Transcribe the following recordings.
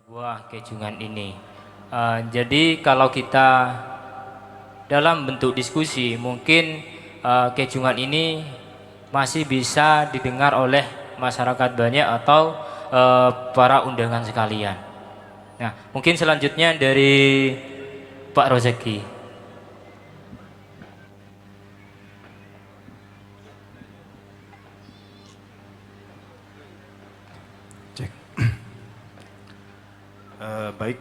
Buah kecungan ini. Jadi kalau kita dalam bentuk diskusi, mungkin kecungan ini masih bisa didengar oleh masyarakat banyak atau para undangan sekalian. Nah, mungkin selanjutnya dari Pak Rozeki. Cek. Baik.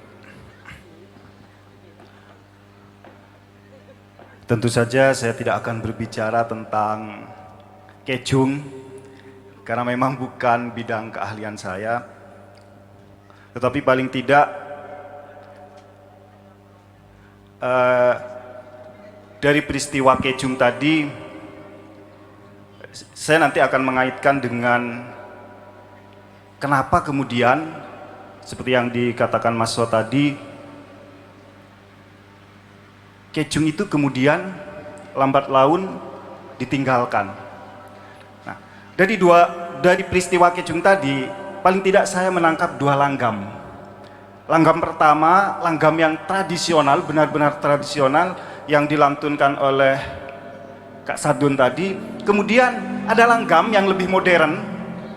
Tentu saja saya tidak akan berbicara tentang kecung karena memang bukan bidang keahlian saya. Tetapi paling tidak dari peristiwa kecung tadi saya nanti akan mengaitkan dengan kenapa kemudian seperti yang dikatakan Mas So tadi, kecung itu kemudian lambat laun ditinggalkan. Nah, dari peristiwa kecung tadi, paling tidak saya menangkap dua langgam. Langgam pertama, langgam yang tradisional, benar-benar tradisional, yang dilantunkan oleh Kak Sadun tadi. Kemudian ada langgam yang lebih modern,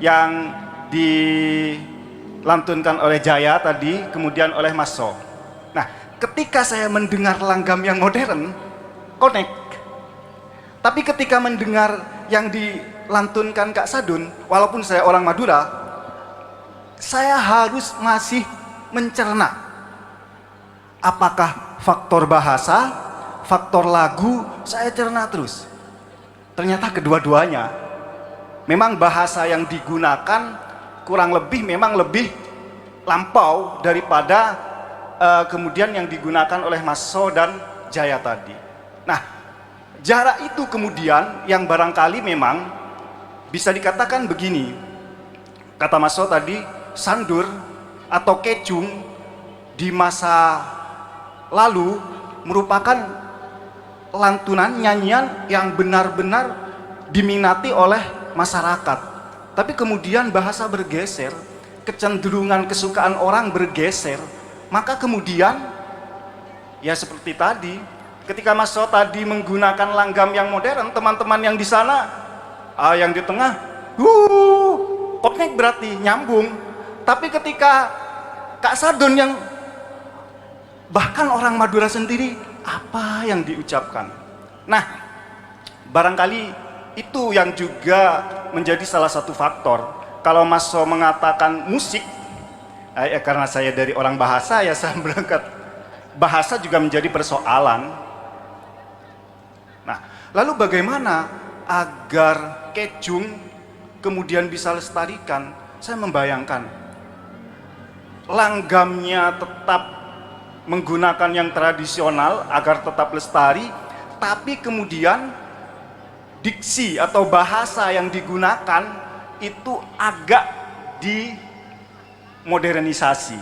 yang dilantunkan oleh Jaya tadi, kemudian oleh Mas So. Nah, ketika saya mendengar langgam yang modern, connect. Tapi ketika mendengar yang dilantunkan Kak Sadun, walaupun saya orang Madura, saya harus masih mencerna. Apakah faktor bahasa, faktor lagu, saya cerna terus. Ternyata kedua-duanya. Memang bahasa yang digunakan kurang lebih memang lebih lampau daripada kemudian yang digunakan oleh Mas So dan Jaya tadi. Nah, jarak itu kemudian yang barangkali memang bisa dikatakan begini. Kata Mas So tadi, sandur atau kecung di masa lalu merupakan lantunan nyanyian yang benar-benar diminati oleh masyarakat. Tapi kemudian bahasa bergeser, kecenderungan kesukaan orang bergeser, maka kemudian ya seperti tadi, ketika Mas So tadi menggunakan langgam yang modern, teman-teman yang di sana, yang di tengah, connect berarti nyambung. Tapi ketika Kak Sadun yang bahkan orang Madura sendiri, apa yang diucapkan? Nah, barangkali itu yang juga menjadi salah satu faktor. Kalau Mas So mengatakan musik, karena saya dari orang bahasa, ya saya berangkat bahasa juga menjadi persoalan. Nah, lalu bagaimana agar kecung kemudian bisa lestarikan? Saya membayangkan langgamnya tetap menggunakan yang tradisional agar tetap lestari, tapi kemudian diksi atau bahasa yang digunakan itu agak dimodernisasi.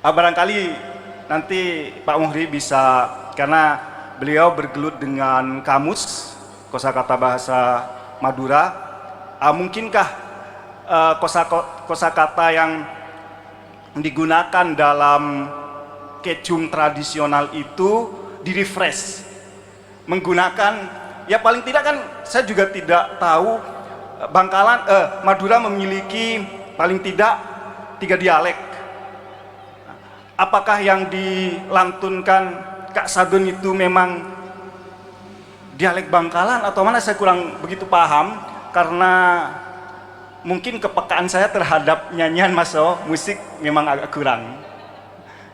Barangkali nanti Pak Muhri bisa, karena beliau bergelut dengan kamus kosakata bahasa Madura, mungkinkah kosakata yang digunakan dalam kecung tradisional itu direfresh menggunakan, ya paling tidak kan saya juga tidak tahu, Bangkalan Madura memiliki paling tidak 3 dialek. Apakah yang dilantunkan Kak Sadun itu memang dialek Bangkalan atau mana, saya kurang begitu paham, karena mungkin kepekaan saya terhadap nyanyian Mas So, musik memang agak kurang.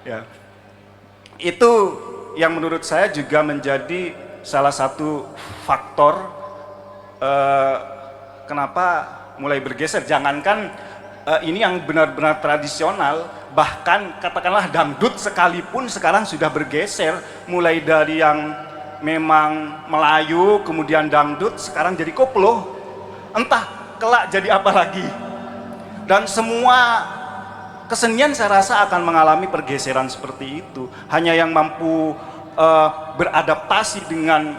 Ya. Itu yang menurut saya juga menjadi salah satu faktor kenapa mulai bergeser. Jangankan ini yang benar-benar tradisional, bahkan katakanlah dangdut sekalipun sekarang sudah bergeser, mulai dari yang memang Melayu, kemudian dangdut, sekarang jadi koplo, entah kelak jadi apa lagi. Dan semua kesenian saya rasa akan mengalami pergeseran seperti itu. Hanya yang mampu beradaptasi dengan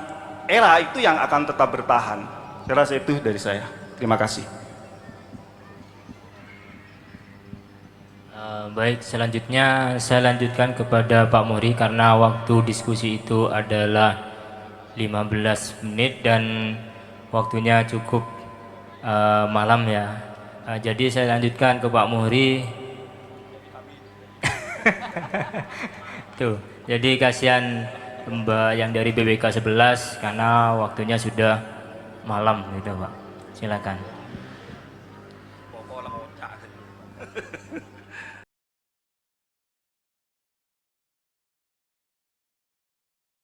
era itu yang akan tetap bertahan. Saya rasa itu dari saya. Terima kasih. Baik, selanjutnya saya lanjutkan kepada Pak Muhri karena waktu diskusi itu adalah 15 menit dan waktunya cukup malam ya. Jadi saya lanjutkan ke Pak Muhri. Tuh, jadi kasihan Mbak yang dari BBK 11 karena waktunya sudah malam gitu Pak. Silakan.